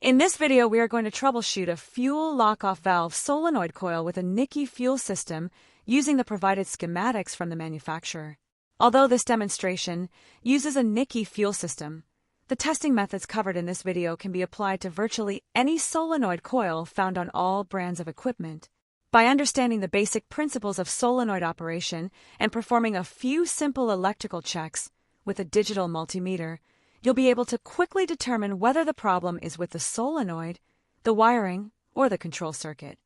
In this video, we are going to troubleshoot a fuel lock-off valve solenoid coil with a Nicky fuel system using the provided schematics from the manufacturer. Although this demonstration uses a Nicky fuel system, the testing methods covered in this video can be applied to virtually any solenoid coil found on all brands of equipment. By understanding the basic principles of solenoid operation and performing a few simple electrical checks with a digital multimeter, you'll be able to quickly determine whether the problem is with the solenoid, the wiring, or the control circuit.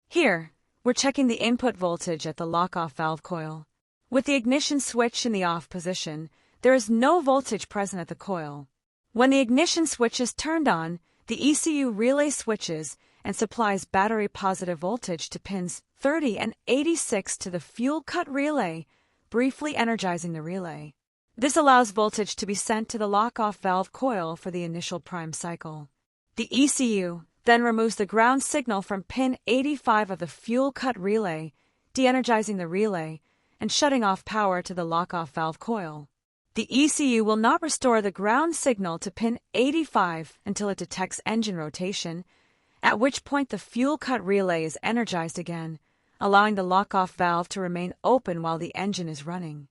Here, we're checking the input voltage at the lock-off valve coil. With the ignition switch in the off position, there is no voltage present at the coil. When the ignition switch is turned on, the ECU relay switches and supplies battery positive voltage to pins 30 and 86 to the fuel cut relay, briefly energizing the relay. This allows voltage to be sent to the lock-off valve coil for the initial prime cycle. The ECU then removes the ground signal from pin 85 of the fuel cut relay, de-energizing the relay and shutting off power to the lock-off valve coil. The ECU will not restore the ground signal to pin 85 until it detects engine rotation, at which point the fuel cut relay is energized again, allowing the lock-off valve to remain open while the engine is running.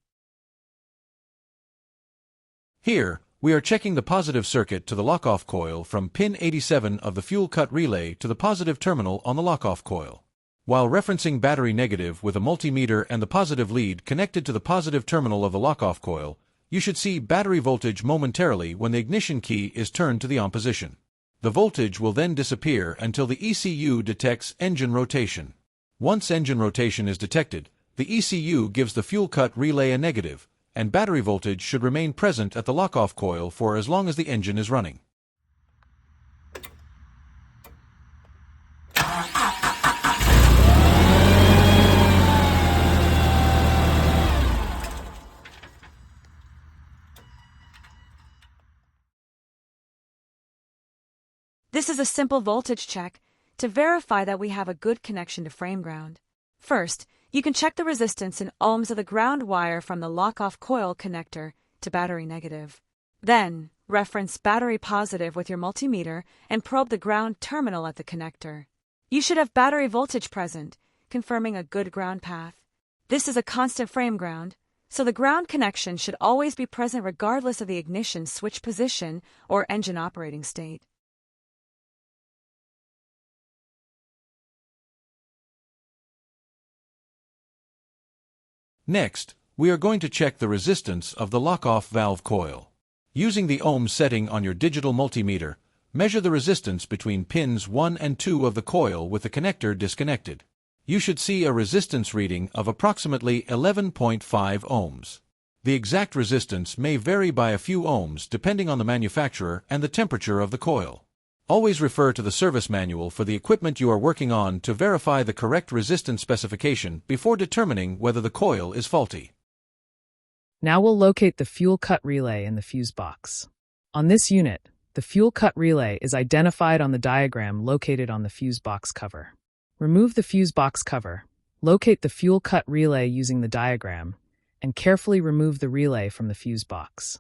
Here, we are checking the positive circuit to the lock-off coil from pin 87 of the fuel cut relay to the positive terminal on the lock-off coil. While referencing battery negative with a multimeter and the positive lead connected to the positive terminal of the lock-off coil, you should see battery voltage momentarily when the ignition key is turned to the on position. The voltage will then disappear until the ECU detects engine rotation. Once engine rotation is detected, the ECU gives the fuel cut relay a negative, and battery voltage should remain present at the lock-off coil for as long as the engine is running. This is a simple voltage check to verify that we have a good connection to frame ground. First, you can check the resistance in ohms of the ground wire from the lock-off coil connector to battery negative. Then, reference battery positive with your multimeter and probe the ground terminal at the connector. You should have battery voltage present, confirming a good ground path. This is a constant frame ground, so the ground connection should always be present regardless of the ignition switch position or engine operating state. Next, we are going to check the resistance of the lock-off valve coil. Using the ohm setting on your digital multimeter, measure the resistance between pins 1 and 2 of the coil with the connector disconnected. You should see a resistance reading of approximately 11.5 ohms. The exact resistance may vary by a few ohms depending on the manufacturer and the temperature of the coil. Always refer to the service manual for the equipment you are working on to verify the correct resistance specification before determining whether the coil is faulty. Now we'll locate the fuel cut relay in the fuse box. On this unit, the fuel cut relay is identified on the diagram located on the fuse box cover. Remove the fuse box cover, locate the fuel cut relay using the diagram, and carefully remove the relay from the fuse box.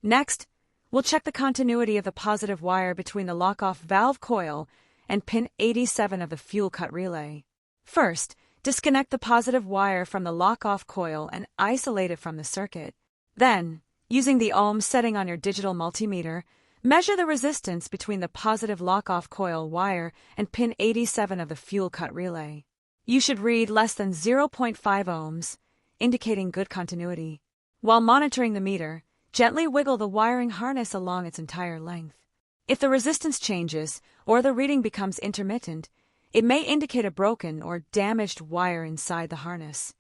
Next, we'll check the continuity of the positive wire between the lock-off valve coil and pin 87 of the fuel cut relay. First, disconnect the positive wire from the lock-off coil and isolate it from the circuit. Then, using the ohm setting on your digital multimeter, measure the resistance between the positive lock-off coil wire and pin 87 of the fuel cut relay. You should read less than 0.5 ohms, indicating good continuity. While monitoring the meter, gently wiggle the wiring harness along its entire length. If the resistance changes or the reading becomes intermittent, it may indicate a broken or damaged wire inside the harness.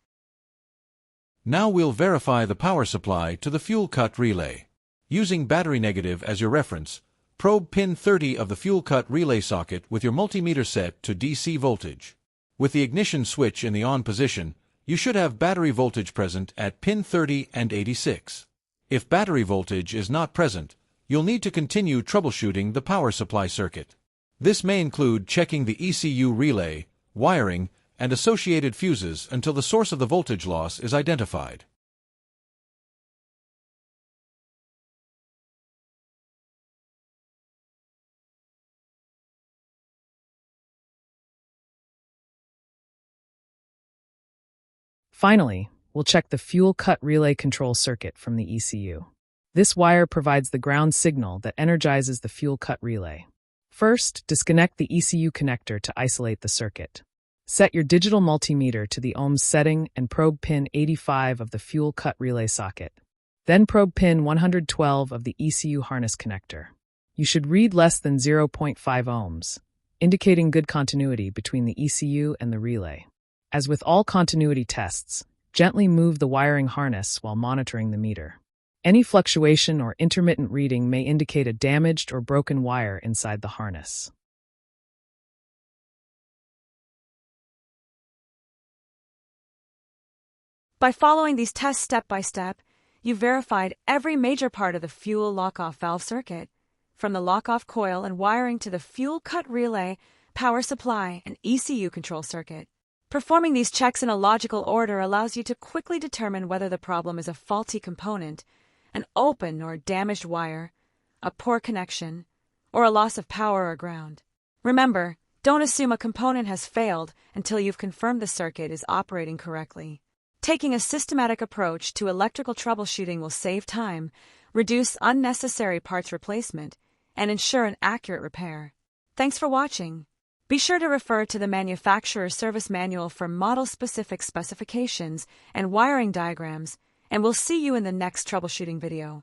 Now we'll verify the power supply to the fuel cut relay. Using battery negative as your reference, probe pin 30 of the fuel cut relay socket with your multimeter set to DC voltage. With the ignition switch in the on position, you should have battery voltage present at pin 30 and 86. If battery voltage is not present, you'll need to continue troubleshooting the power supply circuit. This may include checking the ECU relay, wiring, and associated fuses until the source of the voltage loss is identified. Finally, we'll check the fuel cut relay control circuit from the ECU. This wire provides the ground signal that energizes the fuel cut relay. First, disconnect the ECU connector to isolate the circuit. Set your digital multimeter to the ohms setting and probe pin 85 of the fuel cut relay socket. Then probe pin 112 of the ECU harness connector. You should read less than 0.5 ohms, indicating good continuity between the ECU and the relay. As with all continuity tests, gently move the wiring harness while monitoring the meter. Any fluctuation or intermittent reading may indicate a damaged or broken wire inside the harness. By following these tests step by step, you've verified every major part of the fuel lock-off valve circuit, from the lock-off coil and wiring to the fuel cut relay, power supply, and ECU control circuit. Performing these checks in a logical order allows you to quickly determine whether the problem is a faulty component, an open or damaged wire, a poor connection, or a loss of power or ground. Remember, don't assume a component has failed until you've confirmed the circuit is operating correctly. Taking a systematic approach to electrical troubleshooting will save time, reduce unnecessary parts replacement, and ensure an accurate repair. Thanks for watching. Be sure to refer to the manufacturer's service manual for model-specific specifications and wiring diagrams, and we'll see you in the next troubleshooting video.